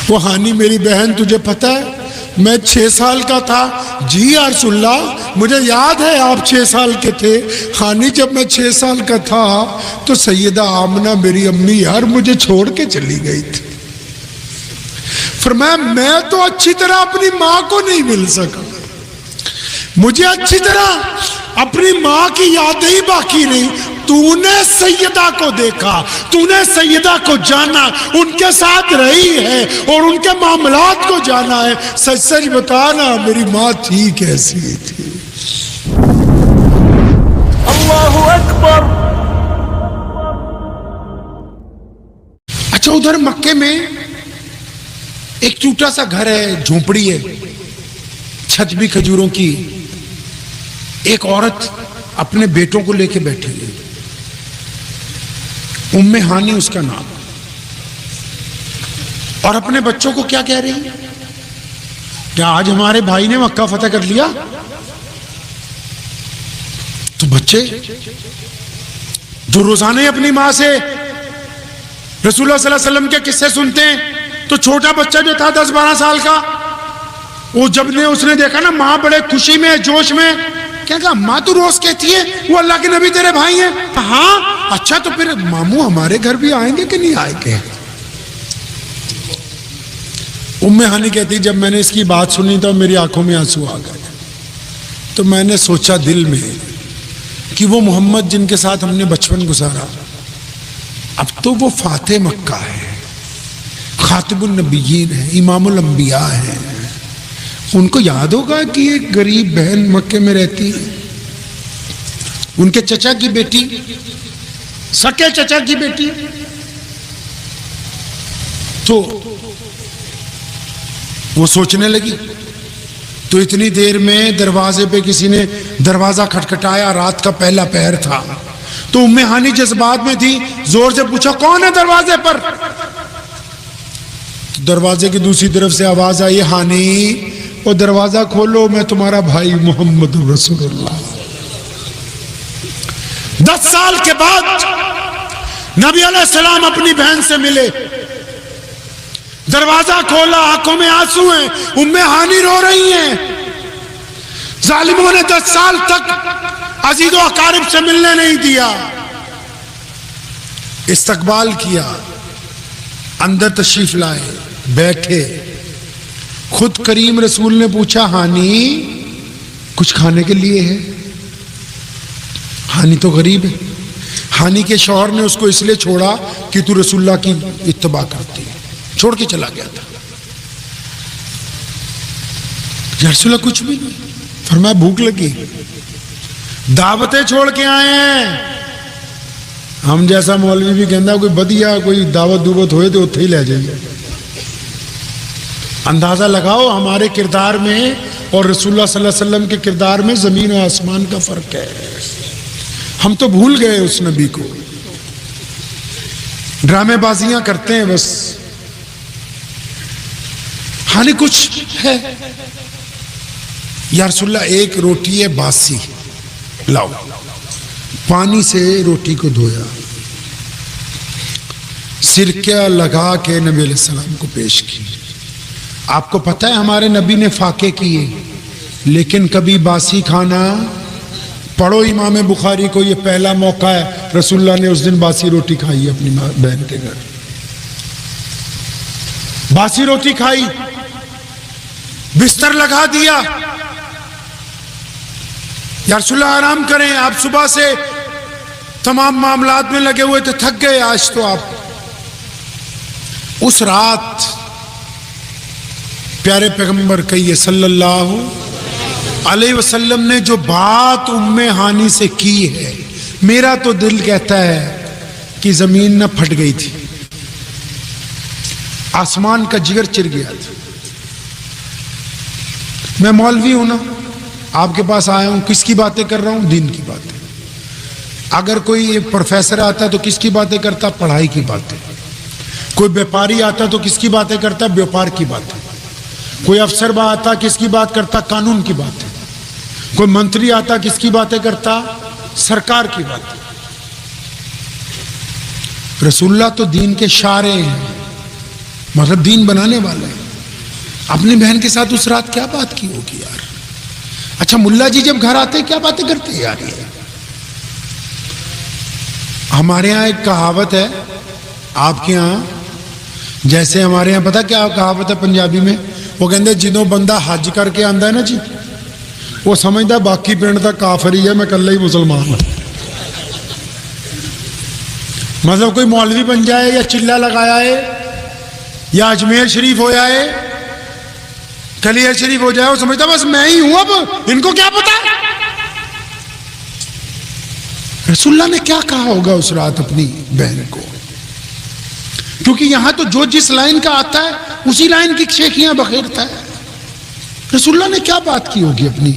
وہ ہانی میری بہن تجھے پتہ ہے میں 6 سال کا تھا؟ جی یا رسول اللہ مجھے یاد ہے آپ 6 سال کے تھے۔ ہانی جب میں 6 سال کا تھا تو سیدہ آمنہ میری امی یار مجھے چھوڑ کے چلی گئی تھی۔ فرمایا میں تو اچھی طرح اپنی ماں کو نہیں مل سکا، مجھے اچھی طرح اپنی ماں کی یادیں ہی باقی نہیں۔ تو نے سیدہ کو دیکھا، تو نے سیدہ کو جانا، ان کے ساتھ رہی ہے اور ان کے معاملات کو جانا ہے، سچ سچ بتانا میری ماں تھی کیسی تھی؟ اللہ اکبر۔ اچھا ادھر مکے میں ایک چھوٹا سا گھر ہے، جھونپڑی ہے، چھت بھی کھجوروں کی۔ ایک عورت اپنے بیٹوں کو لے کے بیٹھی ہے، ام ہانی اس کا نام، اور اپنے بچوں کو کیا کہہ رہی ہے کہ آج ہمارے بھائی نے مکہ فتح کر لیا۔ تو بچے جو روزانہ اپنی ماں سے رسول اللہ صلی اللہ علیہ وسلم کے قصے سنتے ہیں، تو چھوٹا بچہ جو تھا 10-12 سال کا، وہ جب نے اس نے دیکھا نا ماں بڑے خوشی میں جوش میں، کیا کہا ماں تو روز کہتی ہے وہ اللہ کے نبی تیرے بھائی ہیں؟ ہاں اچھا تو پھر ماموں ہمارے گھر بھی آئیں گے کہ نہیں آئیں گے؟ ام ہانی کہتی جب میں نے اس کی بات سنی تو میری آنکھوں میں آنسو آ گئے، تو میں نے سوچا دل میں کہ وہ محمد جن کے ساتھ ہم نے بچپن گزارا اب تو وہ فاتح مکہ ہے، خاتم النبیین ہے، امام الانبیاء ہے، ان کو یاد ہوگا کہ ایک غریب بہن مکے میں رہتی ہے، ان کے چچا کی بیٹی، سکے چچا کی بیٹی۔ تو وہ سوچنے لگی، تو اتنی دیر میں دروازے پہ کسی نے دروازہ کھٹکھٹایا، رات کا پہلا پہر تھا، تو ام ہانی جذبات میں تھی، زور سے پوچھا کون ہے دروازے پر؟ دروازے کی دوسری طرف سے آواز آئی ہانی وہ دروازہ کھولو میں تمہارا بھائی محمد رسول اللہ۔ 10 سال کے بعد نبی علیہ السلام اپنی بہن سے ملے، دروازہ کھولا، آنکھوں میں آنسو ہیں، ام ہانی رو رہی ہیں۔ ظالموں نے 10 سال تک عزیز و اقارب سے ملنے نہیں دیا، استقبال کیا، اندر تشریف لائے، بیٹھے، خود کریم رسول نے پوچھا ہانی کچھ کھانے کے لیے ہے؟ ہانی تو غریب ہے، ہانی کے شوہر نے اس کو اس لیے چھوڑا کہ تو رسول اللہ کی اتباع کرتی ہے، چھوڑ کے چلا گیا تھا۔ یا رسول اللہ کچھ بھی نہیں؟ فرمایا بھوک لگی، دعوتیں چھوڑ کے آئے ہیں۔ ہم جیسا مولوی بھی کہنا کوئی بدیا کوئی دعوت دوبت ہوئے تو اتھے ہی لے جائیے۔ اندازہ لگاؤ ہمارے کردار میں اور رسول اللہ صلی اللہ علیہ وسلم کے کردار میں زمین و آسمان کا فرق ہے۔ ہم تو بھول گئے اس نبی کو، ڈرامے بازیاں کرتے ہیں بس۔ ہاں کچھ ہے؟ یا رسول اللہ ایک روٹی ہے باسی، لاؤ۔ پانی سے روٹی کو دھویا، سرکہ لگا کے نبی علیہ السلام کو پیش کی۔ آپ کو پتہ ہے ہمارے نبی نے فاقے کیے لیکن کبھی باسی کھانا، پڑھو امام بخاری کو، یہ پہلا موقع ہے رسول اللہ نے اس دن باسی روٹی کھائی ہے اپنی بہن کے گھر، باسی روٹی کھائی، بستر لگا دیا، یا رسول اللہ آرام کریں، آپ صبح سے تمام معاملات میں لگے ہوئے تھے، تھک گئے آج تو آپ۔ اس رات پیارے پیغمبر کہیے صلی اللہ علیہ وسلم نے جو بات ام ہانی سے کی ہے، میرا تو دل کہتا ہے کہ زمین نہ پھٹ گئی تھی، آسمان کا جگر چر گیا تھا۔ میں مولوی ہوں نا، آپ کے پاس آیا ہوں، کس کی باتیں کر رہا ہوں؟ دین کی باتیں۔ اگر کوئی پروفیسر آتا تو کس کی باتیں کرتا؟ پڑھائی کی باتیں۔ کوئی بیپاری آتا تو کس کی باتیں کرتا؟ بیوپار کی باتیں۔ کوئی افسر آتا کس کی بات کرتا؟ قانون کی باتیں۔ کوئی منتری آتا کس کی باتیں کرتا؟ سرکار کی باتیں۔ رسول اللہ تو دین کے شارع ہیں، مطلب دین بنانے والا ہے. اپنی بہن کے ساتھ اس رات کیا بات کی ہوگی یار. اچھا ملا جی جب گھر آتے کیا باتیں کرتے ہیں یار. یہ ہمارے ہاں ایک کہاوت ہے, آپ کے ہاں جیسے ہمارے ہاں پتہ کیا کہاوت ہے پنجابی میں, وہ کہتے ہیں جدوں بندہ حج کر کے آندا ہے نا جی, وہ سمجھتا ہے باقی پنڈ دا کافر ہی ہے, میں کلہ ہی مسلمان ہوں. مطلب کوئی مولوی بن جائے یا چلہ لگایا ہے یا اجمیر شریف ہو جائے, کلیئر شریف ہو جائے, وہ سمجھتا بس میں ہی ہوں, اب ان کو کیا پتا. رسول اللہ نے کیا کہا ہوگا اس رات اپنی بہن کو, کیونکہ یہاں تو جو جس لائن کا آتا ہے اسی لائن کی شیخیاں بخیرتا ہے. رسول اللہ نے کیا بات کی ہوگی اپنی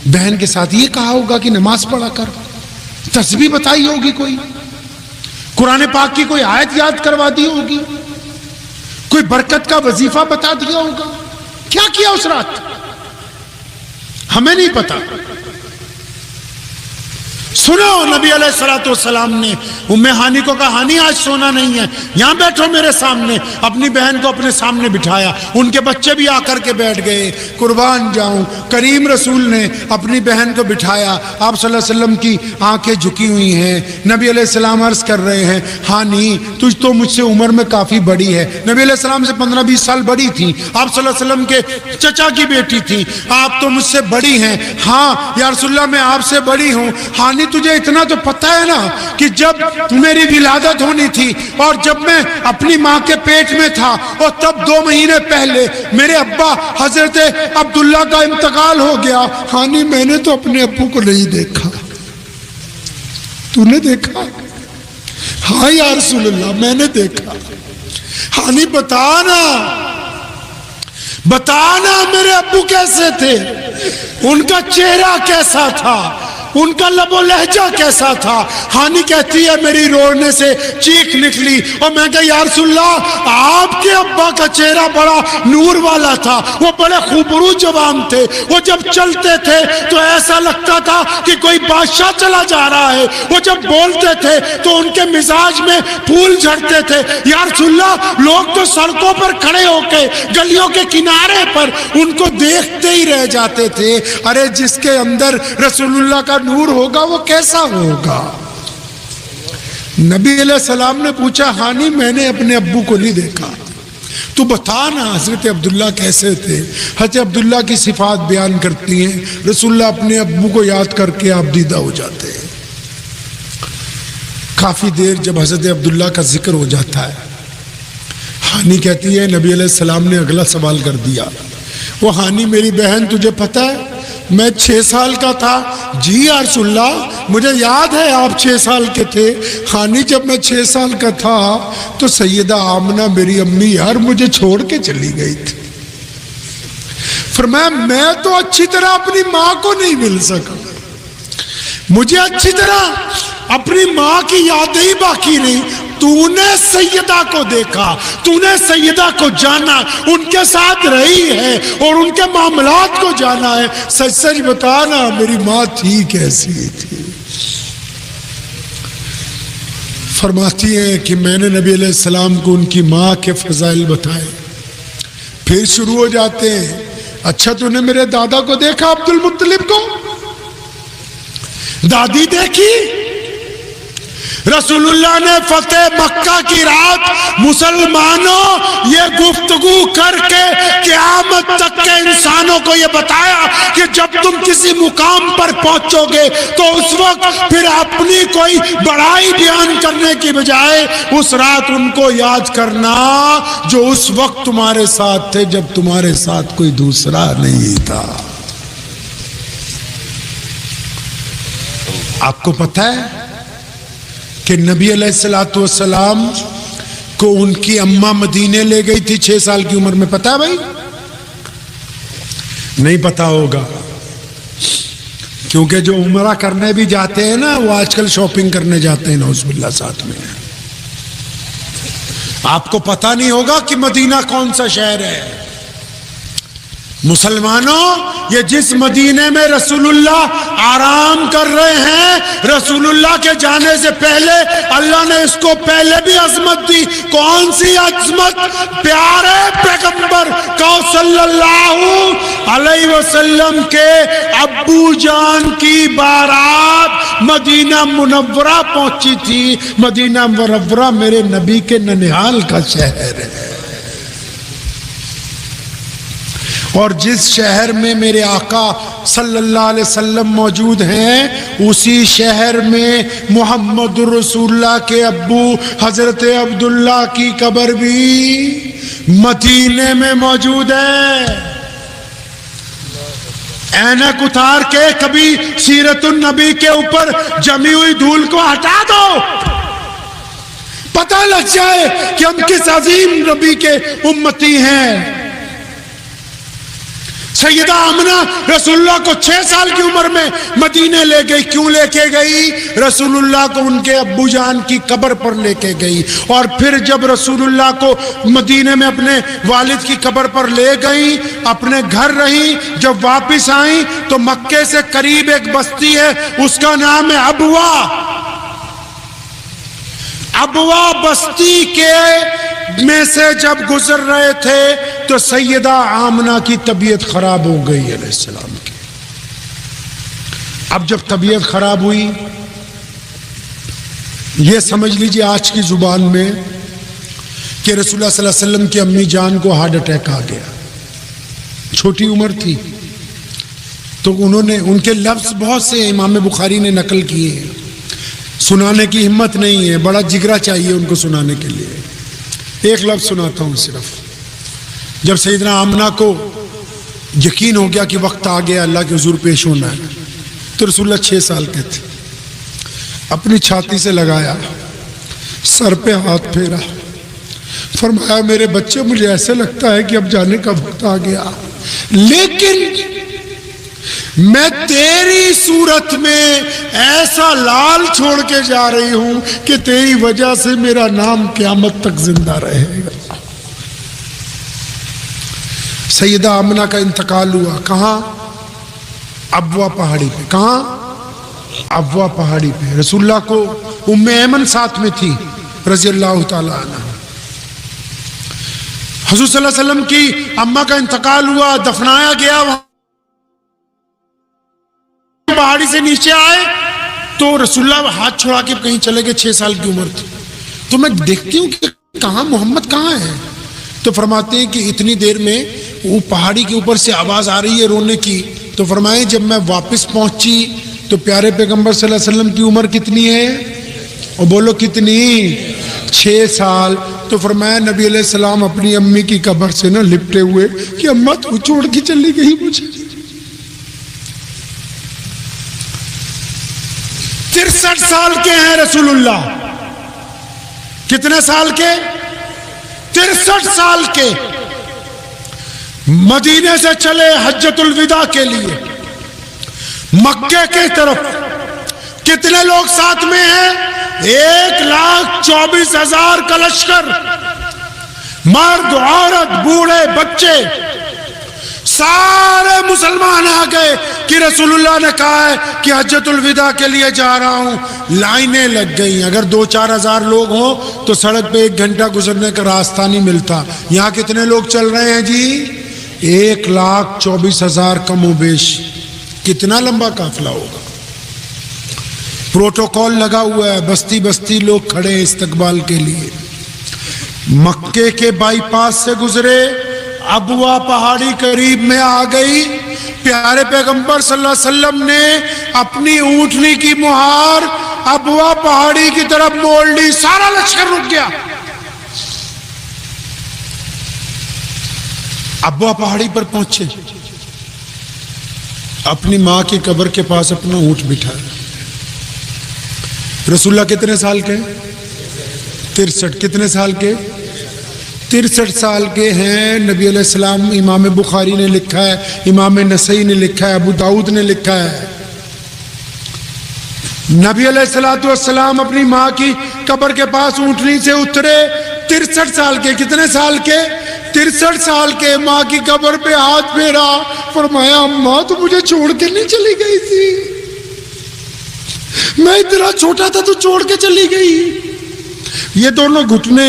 بہن کے ساتھ؟ یہ کہا ہوگا کہ نماز پڑھا کر, تسبیح بتائی ہوگی, کوئی قرآن پاک کی کوئی آیت یاد کروا دی ہوگی, کوئی برکت کا وظیفہ بتا دیا ہوگا. کیا کیا اس رات ہمیں نہیں پتا. سنو نبی علیہ الصلوۃ والسلام نے ام ہانی کو کہا, ہانی آج سونا نہیں ہے, یہاں بیٹھو میرے سامنے. اپنی بہن کو اپنے سامنے بٹھایا, ان کے بچے بھی آ کر کے بیٹھ گئے. قربان جاؤں, کریم رسول نے اپنی بہن کو بٹھایا. آپ صلی اللہ علیہ وسلم کی آنکھیں جھکی ہوئی ہیں. نبی علیہ السلام عرض کر رہے ہیں, ہانی تجھ تو مجھ سے عمر میں کافی بڑی ہے. نبی علیہ السلام سے 15-20 سال بڑی تھی. آپ صلی اللہ علیہ وسلم کے چچا کی بیٹی تھی. آپ تو مجھ سے بڑی ہیں. ہاں یا رسول اللہ میں آپ سے بڑی ہوں. ہانی تجھے اتنا تو پتہ ہے نا کہ جب میری ولادت ہونی تھی اور جب میں اپنی ماں کے پیٹ میں تھا, اور تب 2 مہینے پہلے میرے ابا حضرت عبداللہ کا انتقال ہو گیا. ہانی میں نے تو اپنے ابو کو نہیں دیکھا, تو نے دیکھا؟ ہاں یا رسول اللہ میں نے دیکھا. ہانی بتانا میرے ابو کیسے تھے, ان کا چہرہ کیسا تھا, ان کا لب و لہجہ کیسا تھا. ہانی کہتی ہے میری رونے سے چیخ نکلی, اور میں کہا یا رسول اللہ آپ کے ابا کا چہرہ بڑا نور والا تھا, وہ بڑے خوبرو جوان تھے, وہ جب چلتے تھے تو ایسا لگتا تھا کہ کوئی بادشاہ چلا جا رہا ہے, وہ جب بولتے تھے تو ان کے مزاج میں پھول جھڑتے تھے. یا رسول اللہ لوگ تو سڑکوں پر کھڑے ہو کے گلیوں کے کنارے پر ان کو دیکھتے ہی رہ جاتے تھے. ارے جس کے اندر رسول اللہ کا نور ہوگا وہ کیسا ہوگا. نبی علیہ السلام نے پوچھا, ہانی میں نے اپنے ابو کو نہیں دیکھا, تو بتا نا حضرت عبداللہ کیسے تھے. حضرت عبداللہ کی صفات بیان کرتی ہیں. رسول اللہ اپنے ابو کو یاد کر کے آپ دیدہ ہو جاتے ہیں. کافی دیر جب حضرت عبداللہ کا ذکر ہو جاتا ہے, ہانی کہتی ہے نبی علیہ السلام نے اگلا سوال کر دیا, وہ ہانی میری بہن تجھے پتہ ہے میں 6 سال کا تھا. جی یا رسول اللہ مجھے یاد ہے آپ 6 سال کے تھے. ہانی جب میں 6 سال کا تھا تو سیدہ آمنہ میری امی یار مجھے چھوڑ کے چلی گئی تھی. فرمایا میں تو اچھی طرح اپنی ماں کو نہیں مل سکا, مجھے اچھی طرح اپنی ماں کی یادیں ہی باقی نہیں. تو نے سیدہ کو دیکھا, تو نے سیدہ کو جانا, ان کے ساتھ رہی ہے اور ان کے معاملات کو جانا ہے. سچ سچ بتانا میری ماں تھی کیسی تھی. فرماتی ہیں کہ میں نے نبی علیہ السلام کو ان کی ماں کے فضائل بتائے. پھر شروع ہو جاتے ہیں, اچھا تو نے میرے دادا کو دیکھا عبد المطلب کو, دادی دیکھی. رسول اللہ نے فتح مکہ کی رات مسلمانوں یہ گفتگو کر کے قیامت تک کے انسانوں کو یہ بتایا کہ جب تم کسی مقام پر پہنچو گے تو اس وقت پھر اپنی کوئی بڑائی بیان کرنے کی بجائے اس رات ان کو یاد کرنا جو اس وقت تمہارے ساتھ تھے جب تمہارے ساتھ کوئی دوسرا نہیں تھا. آپ کو پتہ ہے کہ نبی علیہ الصلوۃ والسلام کو ان کی اماں مدینے لے گئی تھی 6 سال کی عمر میں. پتہ ہے بھائی؟ نہیں پتا ہوگا, کیونکہ جو عمرہ کرنے بھی جاتے ہیں نا وہ آج کل شاپنگ کرنے جاتے ہیں نعوذ باللہ ساتھ میں. آپ کو پتہ نہیں ہوگا کہ مدینہ کون سا شہر ہے. مسلمانوں، یہ جس مدینے میں رسول اللہ آرام کر رہے ہیں، رسول اللہ کے جانے سے پہلے اللہ نے اس کو پہلے بھی عظمت دی۔ کون سی عظمت؟ پیارے پیغمبر کو صلی اللہ علیہ وسلم کے ابو جان کی بارات مدینہ منورہ پہنچی تھی۔ مدینہ منورہ میرے نبی کے ننہال کا شہر ہے، اور جس شہر میں میرے آقا صلی اللہ علیہ وسلم موجود ہیں، اسی شہر میں محمد رسول اللہ کے ابو حضرت عبداللہ کی قبر بھی مدینے میں موجود ہے۔ اینک اتار کے کبھی سیرت النبی کے اوپر جمی ہوئی دھول کو ہٹا دو، پتہ لگ جائے کہ ہم کس عظیم نبی کے امتی ہیں۔ سیدہ آمنہ رسول اللہ کو 6 سال کی عمر میں مدینے لے گئی۔ کیوں لے کے گئی؟ رسول اللہ کو ان کے ابو جان کی قبر پر لے کے گئی، اور پھر جب رسول اللہ کو مدینے میں اپنے والد کی قبر پر لے گئی، اپنے گھر رہی، جب واپس آئیں تو مکے سے قریب ایک بستی ہے، اس کا نام ہے ابوا۔ ابوا بستی کے میں سے جب گزر رہے تھے تو سیدہ آمنہ کی طبیعت خراب ہو گئی علیہ السلام کی۔ اب جب طبیعت خراب ہوئی، یہ سمجھ لیجیے آج کی زبان میں کہ رسول اللہ صلی اللہ علیہ وسلم کی امی جان کو ہارٹ اٹیک آ گیا، چھوٹی عمر تھی، تو انہوں نے ان کے لفظ بہت سے امام بخاری نے نقل کیے ہیں، سنانے کی ہمت نہیں ہے، بڑا جگرا چاہیے ان کو سنانے کے لیے۔ ایک لفظ سناتا ہوں صرف۔ جب سیدنا آمنہ کو یقین ہو گیا کہ وقت آ گیا اللہ کے حضور پیش ہونا ہے، تو رسول اللہ 6 سال کے تھے، اپنی چھاتی سے لگایا، سر پہ ہاتھ پھیرا، فرمایا میرے بچے مجھے ایسے لگتا ہے کہ اب جانے کا وقت آ گیا، لیکن میں تیری صورت میں ایسا لال چھوڑ کے جا رہی ہوں کہ تیری وجہ سے میرا نام قیامت تک زندہ رہے گا۔ سیدہ آمنہ کا انتقال ہوا، کہاں؟ ابوا پہاڑی پہ۔ کہاں؟ ابوا پہاڑی پہ۔ رسول اللہ کو ام ایمن ساتھ میں تھی رضی اللہ تعالیٰ عنہ۔ حضور صلی اللہ علیہ وسلم کی اماں کا انتقال ہوا، دفنایا گیا، وہاں پہاڑی سے نیچے آئے تو رسول اللہ ہاتھ چھوڑا کے کہیں چلے گئے، 6 سال کی عمر تھی۔ تو میں دیکھتی ہوں کہ کہاں محمد کہاں ہے، تو فرماتے ہیں کہ اتنی دیر میں وہ پہاڑی کے اوپر سے آواز آ رہی ہے رونے کی، تو فرمائے جب میں واپس پہنچی تو پیارے پیغمبر صلی اللہ علیہ وسلم کی عمر کتنی ہے؟ اور بولو کتنی؟ 6 سال۔ تو فرمایا نبی علیہ السلام اپنی امی کی قبر سے نہ لپٹے ہوئے کہ اماں تو چھوڑ کے چلی گئی مجھے۔ 63 سال کے ہیں رسول اللہ۔ کتنے سال کے؟ 63 سال کے۔ مدینے سے چلے حجۃ الوداع کے لیے مکے کی طرف۔ کتنے لوگ ساتھ میں ہیں؟ 1,24,000 کا لشکر، مرد عورت بوڑھے بچے سارے مسلمان آ گئے کہ رسول اللہ نے کہا ہے کہ حجۃ الوداع کے لیے جا رہا ہوں۔ لائنیں لگ گئیں، اگر 2-4 ہزار لوگ ہوں تو سڑک پہ 1 گھنٹہ گزرنے کا راستہ نہیں ملتا۔ یہاں کتنے لوگ چل رہے ہیں جی؟ 1,24,000 کم و بیش۔ کتنا لمبا قافلہ ہوگا؟ پروٹوکول لگا ہوا ہے، بستی بستی لوگ کھڑے ہیں استقبال کے لیے۔ مکے کے بائی پاس سے گزرے، ابوا پہاڑی قریب میں آ گئی، پیارے پیغمبر صلی اللہ علیہ وسلم نے اپنی اونٹنی کی مہار ابوا پہاڑی کی طرف موڑ لی، سارا لشکر رک گیا۔ ابوا پہاڑی پر پہنچے، اپنی ماں کی قبر کے پاس اپنا اونٹ بٹھایا۔ رسول اللہ کتنے سال کے؟ 63۔ کتنے سال کے؟ 63 سال کے ہیں۔ نبی علیہ السلام، امام بخاری نے لکھا ہے، امام نسائی نے لکھا ہے، ابو داؤد نے لکھا ہے، نبی علیہ السلام اپنی ماں کی قبر کے پاس اونٹنی سے اترے 63 سال کے۔ کتنے سال کے؟ 63 سال کے ماں کی قبر پہ ہاتھ پھیرا، فرمایا اماں تو مجھے چھوڑ کے نہیں چلی گئی تھی، میں اتنا چھوٹا تھا تو چھوڑ کے چلی گئی۔ یہ دونوں گھٹنے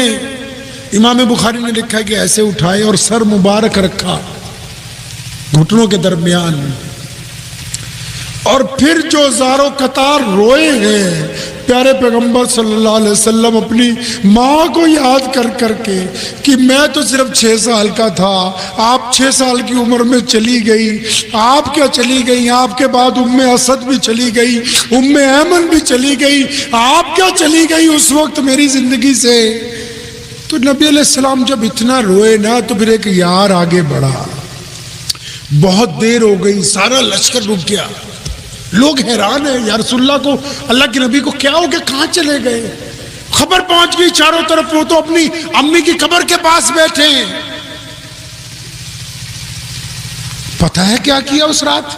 امام بخاری نے لکھا ہے کہ ایسے اٹھائے اور سر مبارک رکھا گھٹنوں کے درمیان، اور پھر جو زاروں قطار روئے ہیں پیارے پیغمبر صلی اللہ علیہ وسلم اپنی ماں کو یاد کر کر کے کہ میں تو صرف 6 سال کا تھا، آپ 6 سال کی عمر میں چلی گئی، آپ کیا چلی گئی، آپ کے بعد ام اسد بھی چلی گئی، ام ایمن بھی چلی گئی، آپ کیا چلی گئی اس وقت میری زندگی سے۔ تو نبی علیہ السلام جب اتنا روئے نا تو پھر ایک یار آگے بڑھا، بہت دیر ہو گئی، سارا لشکر رک گیا، لوگ حیران ہیں یا رسول اللہ کو، اللہ کے نبی کو کیا ہو گیا، کہاں چلے گئے؟ خبر پہنچ گئی چاروں طرف، وہ تو اپنی امی کی قبر کے پاس بیٹھے ہیں۔ پتہ ہے کیا کیا اس رات؟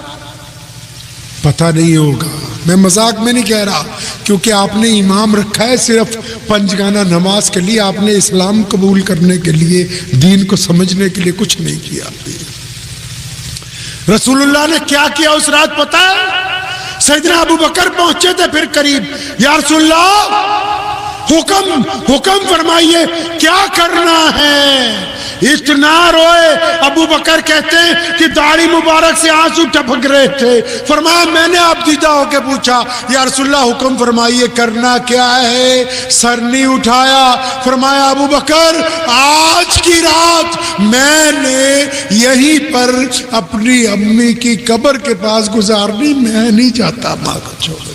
پتہ نہیں ہوگا، میں مذاق میں نہیں کہہ رہا، کیونکہ آپ نے امام رکھا ہے صرف پنجگانہ نماز کے لیے، آپ نے اسلام قبول کرنے کے لیے، دین کو سمجھنے کے لیے کچھ نہیں کیا۔ رسول اللہ نے کیا کیا اس رات پتہ ہے؟ سیدنا ابو بکر پہنچے تھے پھر قریب، یا رسول اللہ حکم فرمائیے کیا کرنا ہے؟ اتنا روئے، ابو بکر کہتے ہیں کہ داڑھی مبارک سے آنسو ٹپک رہے تھے، فرمایا میں نے آپ دیدہ ہو کے پوچھا یا رسول اللہ حکم فرمائیے کرنا کیا ہے؟ سر نہیں اٹھایا، فرمایا ابو بکر آج کی رات میں نے یہیں پر اپنی امی کی قبر کے پاس گزارنی، میں نہیں چاہتا ماں کو چھوڑ کے۔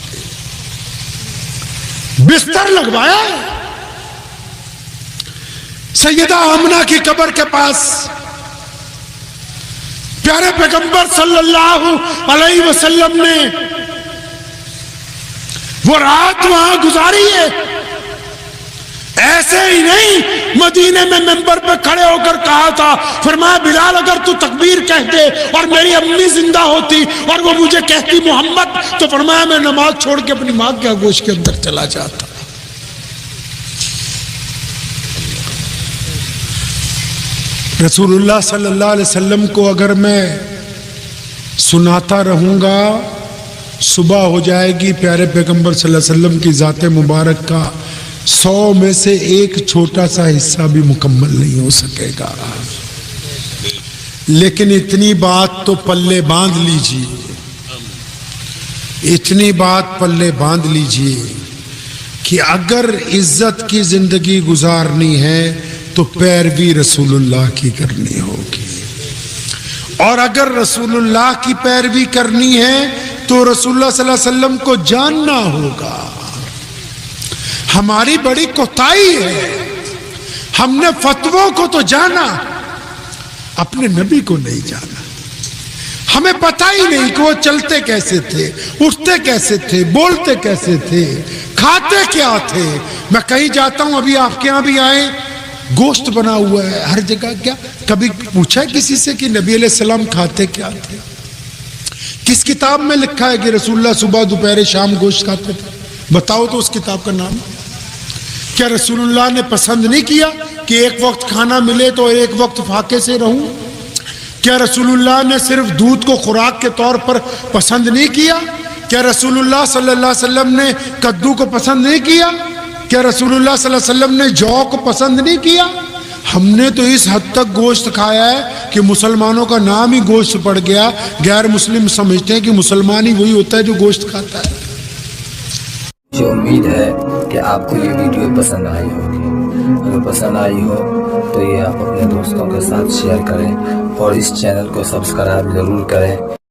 بستر لگوایا سیدہ آمنہ کی قبر کے پاس، پیارے پیغمبر صلی اللہ علیہ وسلم نے وہ رات وہاں گزاری ہے۔ ایسے ہی نہیں، مدینے میں منبر پہ کھڑے ہو کر کہا تھا، فرمایا بلال اگر تو تکبیر کہتے اور میری امی زندہ ہوتی اور وہ مجھے کہتی محمد، تو فرمایا میں نماز چھوڑ کے اپنی ماں کے آغوش کے اندر چلا جاتا۔ رسول اللہ صلی اللہ علیہ وسلم کو اگر میں سناتا رہوں گا، صبح ہو جائے گی، پیارے پیغمبر صلی اللہ علیہ وسلم کی ذات مبارک کا 100 میں سے ایک چھوٹا سا حصہ بھی مکمل نہیں ہو سکے گا۔ لیکن اتنی بات تو پلے باندھ لیجئے، اتنی بات پلے باندھ لیجئے کہ اگر عزت کی زندگی گزارنی ہے تو پیروی رسول اللہ کی کرنی ہوگی، اور اگر رسول اللہ کی پیروی کرنی ہے تو رسول اللہ صلی اللہ علیہ وسلم کو جاننا ہوگا۔ ہماری بڑی کوتاہی ہے، ہم نے فتووں کو تو جانا، اپنے نبی کو نہیں جانا۔ ہمیں پتہ ہی نہیں کہ وہ چلتے کیسے تھے، اٹھتے کیسے تھے، بولتے کیسے تھے، کھاتے کیا تھے۔ میں کہیں جاتا ہوں، ابھی آپ کے یہاں بھی آئے، گوشت بنا ہوا ہے ہر جگہ، کیا کبھی پوچھا ہے کسی سے کہ نبی علیہ السلام کھاتے کیا تھے؟ کس کتاب میں لکھا ہے کہ رسول اللہ صبح دوپہر شام گوشت کھاتے تھے؟ بتاؤ تو اس کتاب کا نام۔ کیا رسول اللہ نے پسند نہیں کیا کہ ایک وقت کھانا ملے تو ایک وقت فاقے سے رہوں؟ کیا رسول اللہ نے صرف دودھ کو خوراک کے طور پر پسند نہیں کیا؟ کیا رسول اللہ صلی اللہ علیہ وسلم نے کدو کو پسند نہیں کیا؟ کیا رسول اللہ صلی اللہ علیہ وسلم نے جو کو پسند نہیں کیا؟ ہم نے تو اس حد تک گوشت کھایا ہے کہ مسلمانوں کا نام ہی گوشت پڑ گیا، غیر مسلم سمجھتے ہیں کہ مسلمان ہی وہی ہوتا ہے جو گوشت کھاتا ہے۔ مجھے امید ہے کہ آپ کو یہ ویڈیو پسند آئی ہوگی، اگر پسند آئی ہو تو یہ آپ اپنے دوستوں کے ساتھ شیئر کریں اور اس چینل کو سبسکرائب ضرور کریں۔